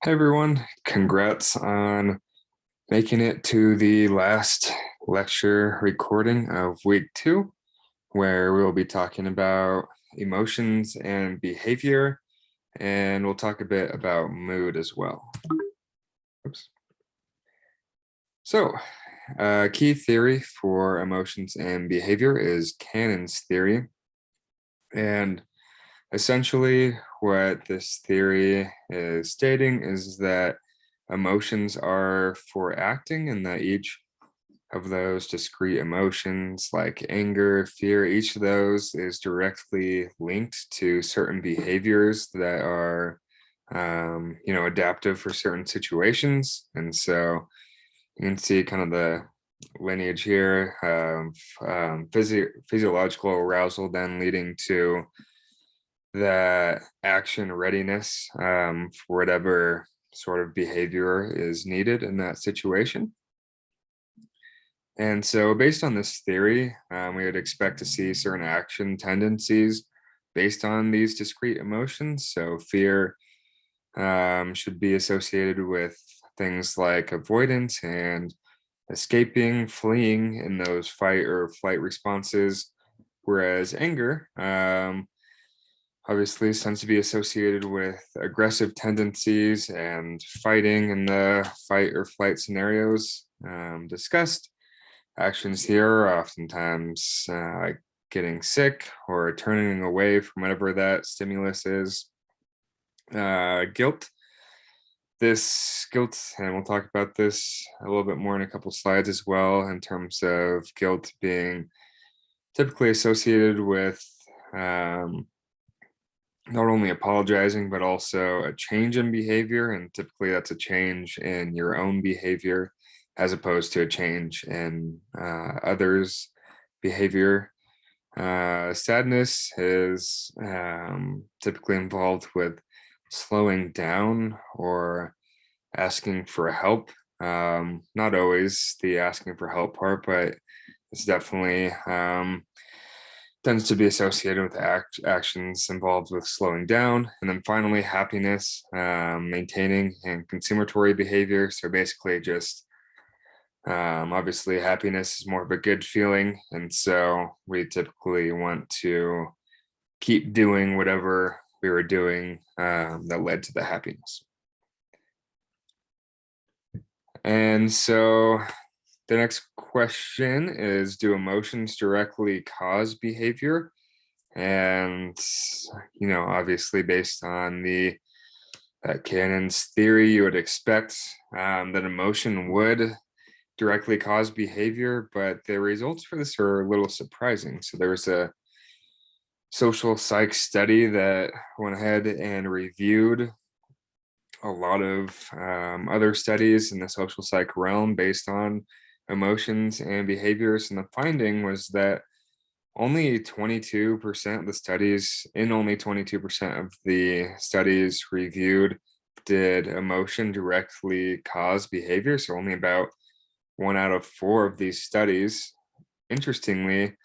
Hey everyone, congrats on making it to the last lecture recording of week 2, where we'll be talking about emotions and behavior, and we'll talk a bit about mood as well. Oops. So, key theory for emotions and behavior is Cannon's theory, and essentially what this theory is stating is that emotions are for acting and that each of those discrete emotions like anger, fear, each of those is directly linked to certain behaviors that are adaptive for certain situations. And so you can see kind of the lineage here of physiological arousal then leading to that action readiness for whatever sort of behavior is needed in that situation. And so, based on this theory, we would expect to see certain action tendencies based on these discrete emotions. So, fear should be associated with things like avoidance and escaping, fleeing in those fight or flight responses, whereas anger obviously tends to be associated with aggressive tendencies and fighting in the fight or flight scenarios discussed. Actions here are oftentimes like getting sick or turning away from whatever that stimulus is. Guilt. This guilt, and we'll talk about this a little bit more in a couple slides as well, in terms of guilt being typically associated with not only apologizing, but also a change in behavior. And typically that's a change in your own behavior as opposed to a change in others' behavior. Sadness is typically involved with slowing down or asking for help. Not always the asking for help part, but it's definitely tends to be associated with actions involved with slowing down. And then finally, happiness, maintaining and consummatory behavior. So basically just obviously happiness is more of a good feeling. And so we typically want to keep doing whatever we were doing that led to the happiness. And so the next question is, do emotions directly cause behavior? And, obviously based on the Cannon's theory, you would expect that emotion would directly cause behavior, but the results for this are a little surprising. So there was a social psych study that went ahead and reviewed a lot of other studies in the social psych realm based on emotions and behaviors. And the finding was that only 22% of the studies, in only 22% of the studies reviewed, did emotion directly cause behavior. So only about 1 out of 4 of these studies. Interestingly,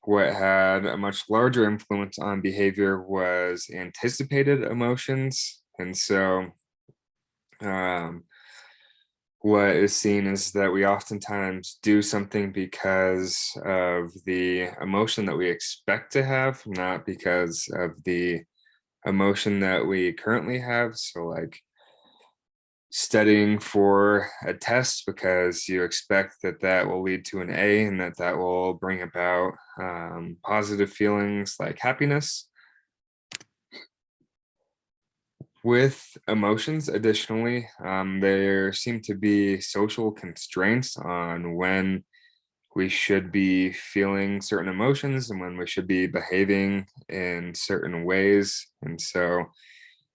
what had a much larger influence on behavior was anticipated emotions. And so um, what is seen is that we oftentimes do something because of the emotion that we expect to have, not because of the emotion that we currently have. So, like studying for a test because you expect that that will lead to an A and that that will bring about positive feelings like happiness. With emotions, additionally, there seem to be social constraints on when we should be feeling certain emotions and when we should be behaving in certain ways. And so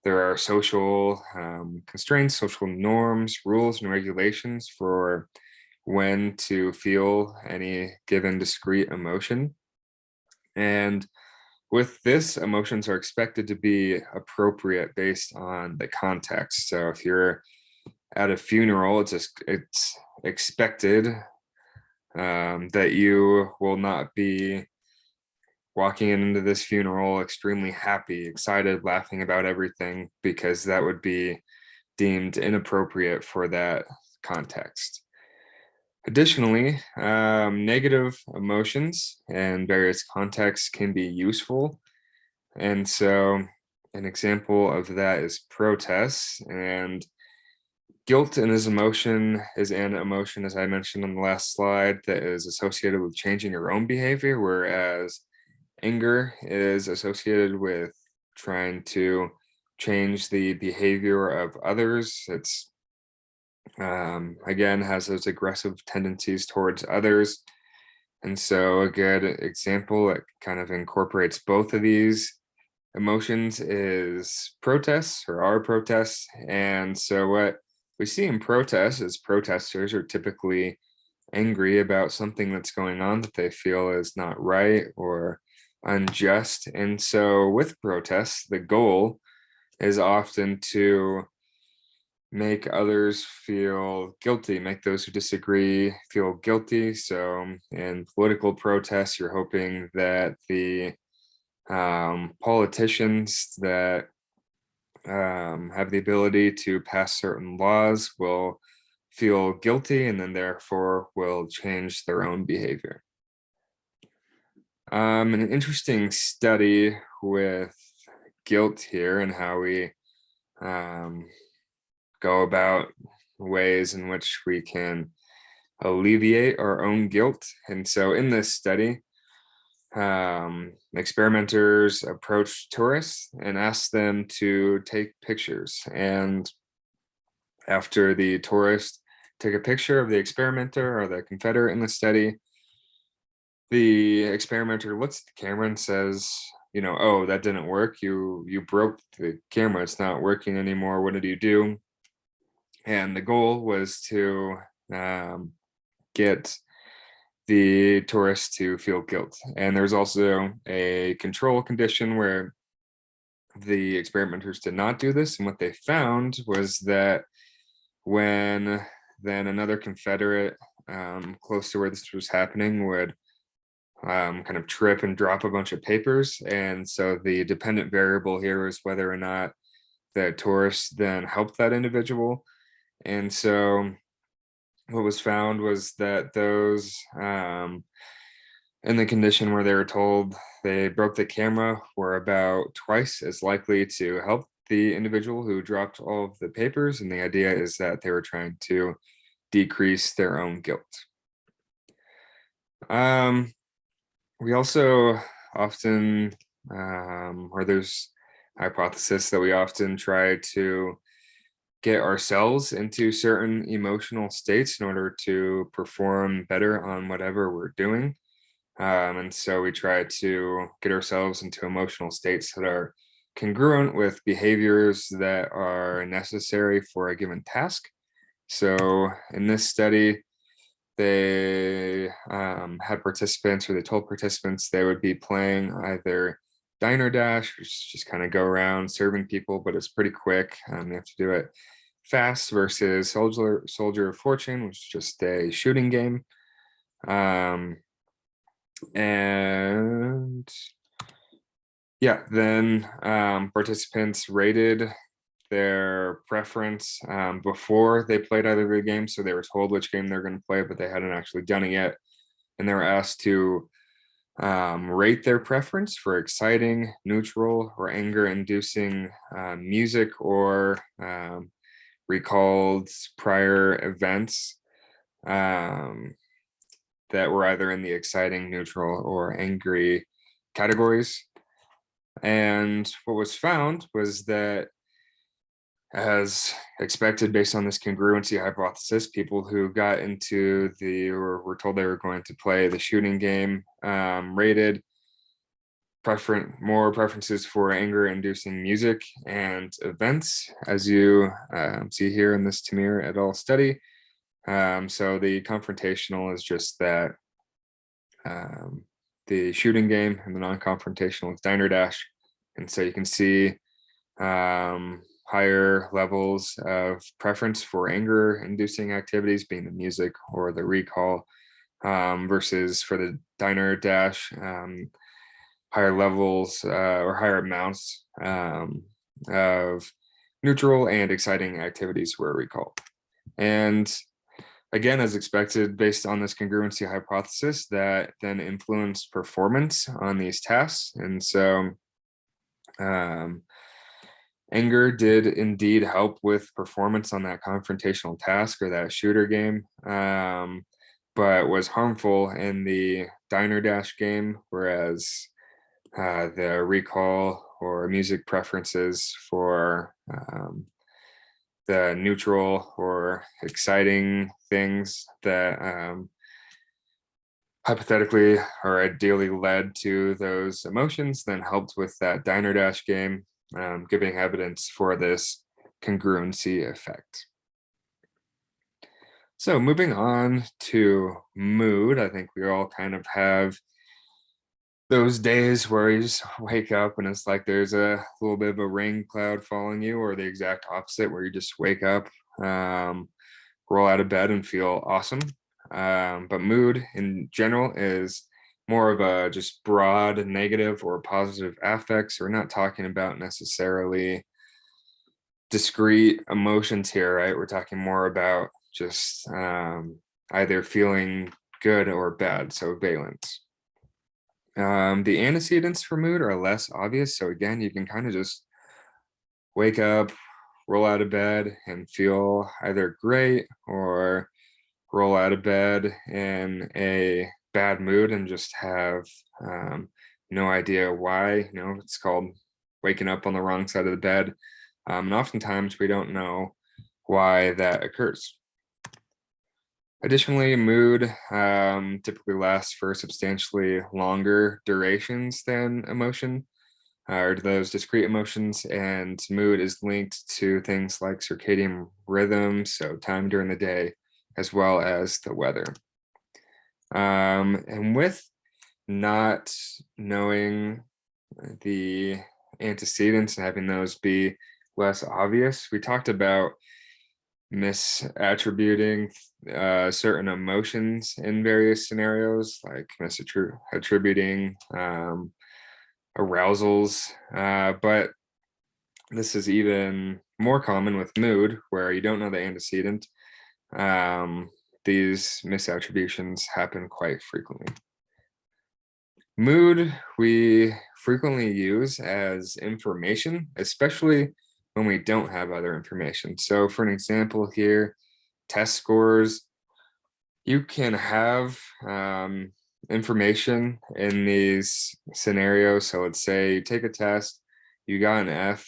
there are social constraints, social norms, rules, and regulations for when to feel any given discrete emotion. And with this, emotions are expected to be appropriate based on the context. So if you're at a funeral, it's expected that you will not be walking into this funeral extremely happy, excited, laughing about everything, because that would be deemed inappropriate for that context. Additionally, negative emotions in various contexts can be useful. And so an example of that is protests. And guilt and is an emotion, as I mentioned on the last slide, that is associated with changing your own behavior, whereas anger is associated with trying to change the behavior of others. It's again has those aggressive tendencies towards others. And so a good example that kind of incorporates both of these emotions is protests or our protests. And so what we see in protests is protesters are typically angry about something that's going on that they feel is not right or unjust. And so with protests, the goal is often to make others feel guilty, make those who disagree feel guilty. So in political protests, you're hoping that the politicians that have the ability to pass certain laws will feel guilty and then therefore will change their own behavior. An interesting study with guilt here and how we go about ways in which we can alleviate our own guilt. And so in this study, experimenters approached tourists and asked them to take pictures. And after the tourist took a picture of the experimenter or the confederate in the study, the experimenter looks at the camera and says, oh, that didn't work. You broke the camera. It's not working anymore. What did you do? And the goal was to get the tourists to feel guilt. And there's also a control condition where the experimenters did not do this. And what they found was that when then another Confederate close to where this was happening would kind of trip and drop a bunch of papers. And so the dependent variable here is whether or not the tourists then helped that individual. And so what was found was that those in the condition where they were told they broke the camera were about twice as likely to help the individual who dropped all of the papers. And the idea is that they were trying to decrease their own guilt. We also often, or there's hypothesis that we often try to get ourselves into certain emotional states in order to perform better on whatever we're doing. And so we try to get ourselves into emotional states that are congruent with behaviors that are necessary for a given task. So in this study, they had participants, or they told participants they would be playing either Diner Dash, which is just kind of go around serving people, but it's pretty quick. You have to do it fast, versus Soldier of Fortune, which is just a shooting game. And yeah, then participants rated their preference before they played either of the games. So they were told which game they're going to play, but they hadn't actually done it yet. And they were asked to rate their preference for exciting, neutral, or anger-inducing music, or recalled prior events that were either in the exciting, neutral, or angry categories. And what was found was that, as expected based on this congruency hypothesis, people who got into or were told they were going to play the shooting game rated more preferences for anger-inducing music and events, as you see here in this Tamir et al. Study. So the confrontational is just that the shooting game, and the non-confrontational is Diner Dash. And so you can see higher levels of preference for anger-inducing activities, being the music or the recall, versus for the Diner Dash, higher levels or higher amounts of neutral and exciting activities were recalled. And again, as expected, based on this congruency hypothesis, that then influenced performance on these tasks. And so um, anger did indeed help with performance on that confrontational task or that shooter game, but was harmful in the diner dash game, whereas the recall or music preferences for the neutral or exciting things that hypothetically or ideally led to those emotions then helped with that diner dash game, giving evidence for this congruency effect. So moving on to mood, I think we all kind of have those days where you just wake up and it's like there's a little bit of a rain cloud following you, or the exact opposite where you just wake up, roll out of bed and feel awesome. But mood in general is more of a just broad negative or positive affects. We're not talking about necessarily discrete emotions here, right? We're talking more about just either feeling good or bad, so valence. The antecedents for mood are less obvious. So again, you can kind of just wake up, roll out of bed and feel either great, or roll out of bed in a bad mood and just have no idea why. It's called waking up on the wrong side of the bed. And oftentimes we don't know why that occurs. Additionally, mood typically lasts for substantially longer durations than emotion, or those discrete emotions, and mood is linked to things like circadian rhythm, so time during the day, as well as the weather. And with not knowing the antecedents and having those be less obvious, we talked about misattributing certain emotions in various scenarios, like misattributing arousals, but this is even more common with mood, where you don't know the antecedent. These misattributions happen quite frequently. Mood we frequently use as information, especially when we don't have other information. So for an example here, test scores, you can have information in these scenarios. So let's say you take a test, you got an F.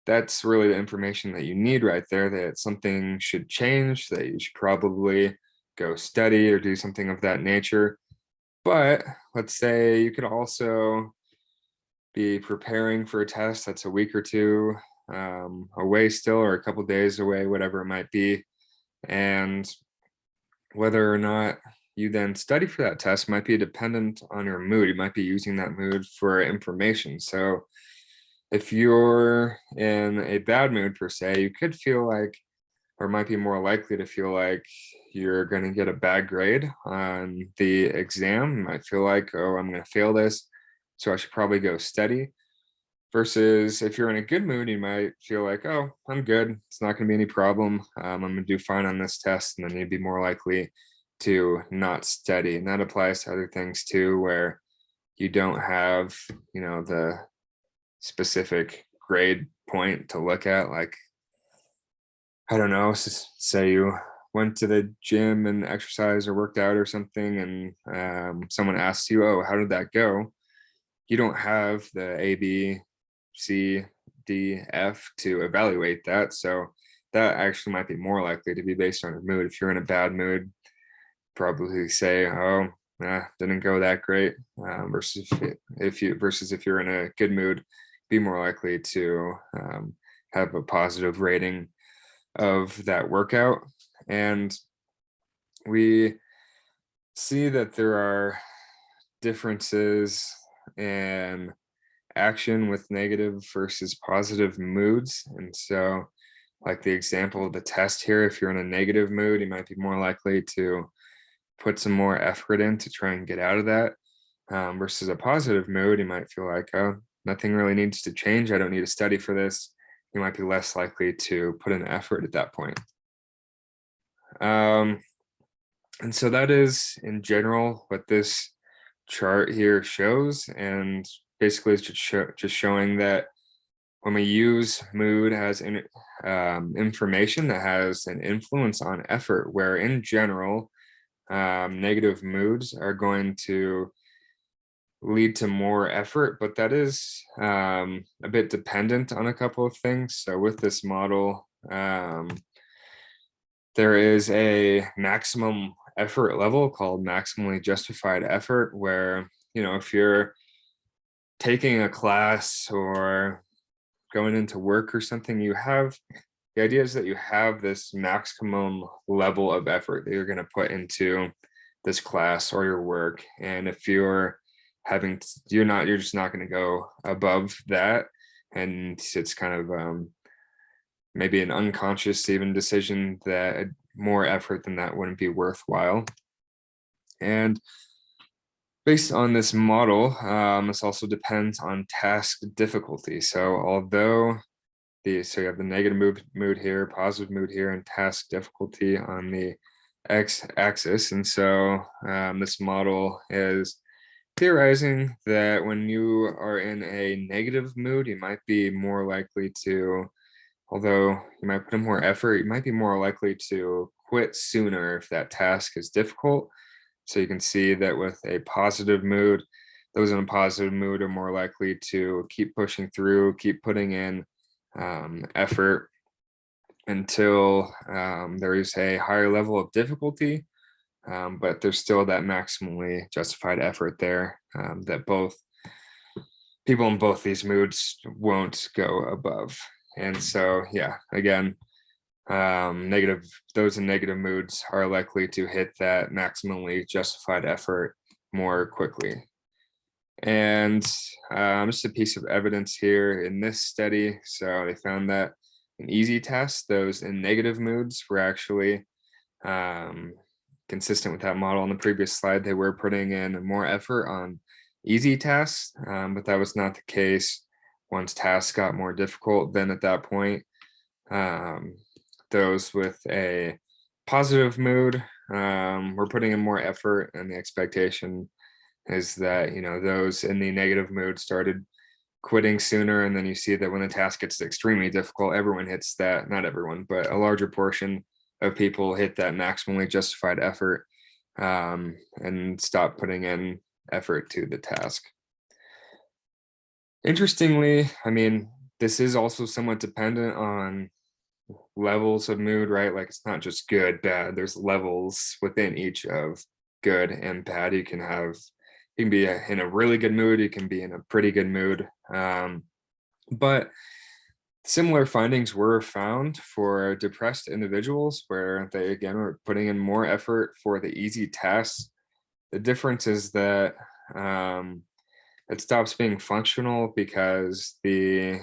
That's really the information that you need right there, that something should change, that you should probably go study or do something of that nature. But let's say you could also be preparing for a test that's a week or two away still, or a couple days away, whatever it might be. And whether or not you then study for that test might be dependent on your mood. You might be using that mood for information. So if you're in a bad mood per se, you could feel like, or might be more likely to feel like, you're going to get a bad grade on the exam. You might feel like, oh, I'm going to fail this, so I should probably go study. Versus if you're in a good mood, you might feel like, oh, I'm good. It's not going to be any problem. I'm going to do fine on this test. And then you'd be more likely to not study. And that applies to other things too, where you don't have, the specific grade point to look at. Like, I don't know, say you went to the gym and exercised or worked out or something, and someone asks you, oh, how did that go? You don't have the A, B, C, D, F to evaluate that. So that actually might be more likely to be based on your mood. If you're in a bad mood, probably say, oh, didn't go that great. Versus if you're in a good mood, be more likely to have a positive rating of that workout. And we see that there are differences in action with negative versus positive moods. And so, like the example of the test here, if you're in a negative mood, you might be more likely to put some more effort in to try and get out of that. Versus a positive mood, you might feel like, oh, nothing really needs to change. I don't need to study for this. you might be less likely to put in effort at that point. And so that is in general what this chart here shows, and basically it's just showing that when we use mood as information that has an influence on effort, where in general negative moods are going to lead to more effort, but that is a bit dependent on a couple of things. So with this model, there is a maximum effort level called maximally justified effort, where, if you're taking a class or going into work or something, the idea is that you have this maximum level of effort that you're going to put into this class or your work. And if you're just not going to go above that. And it's kind of maybe an unconscious even decision that more effort than that wouldn't be worthwhile. And based on this model, this also depends on task difficulty. So although you have the negative mood here, positive mood here, and task difficulty on the x-axis. And so this model is theorizing that when you are in a negative mood, you might be more likely to, although you might put in more effort, you might be more likely to quit sooner if that task is difficult. So you can see that with a positive mood, those in a positive mood are more likely to keep pushing through, keep putting in effort until there is a higher level of difficulty. But there's still that maximally justified effort there that both people in both these moods won't go above. And so, yeah, again, those in negative moods are likely to hit that maximally justified effort more quickly. And just a piece of evidence here in this study. So they found that in easy tests, those in negative moods were actually consistent with that model on the previous slide. They were putting in more effort on easy tasks, but that was not the case once tasks got more difficult. Then at that point, those with a positive mood were putting in more effort, and the expectation is that those in the negative mood started quitting sooner. And then you see that when the task gets extremely difficult, everyone hits that, not everyone, but a larger portion of people hit that maximally justified effort and stop putting in effort to the task. Interestingly, this is also somewhat dependent on levels of mood, right? Like it's not just good, bad. There's levels within each of good and bad. You can be in a really good mood. You can be in a pretty good mood. But similar findings were found for depressed individuals, where they again were putting in more effort for the easy tasks. The difference is that it stops being functional because the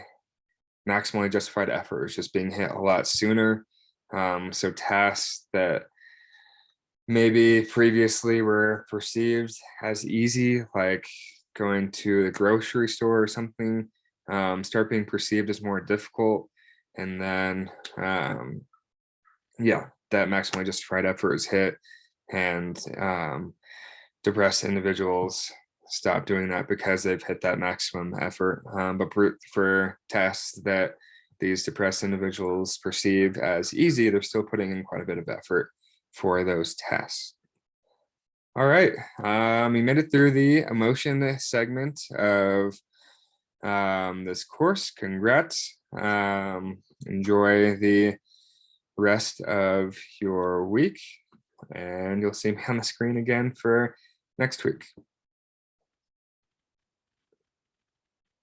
maximally justified effort is just being hit a lot sooner. So tasks that maybe previously were perceived as easy, like going to the grocery store or something, start being perceived as more difficult. And then, that maximally justified effort is hit, and depressed individuals stop doing that because they've hit that maximum effort. But for tasks that these depressed individuals perceive as easy, they're still putting in quite a bit of effort for those tasks. All right, we made it through the emotion segment of this course. Congrats. Enjoy the rest of your week, and you'll see me on the screen again for next week.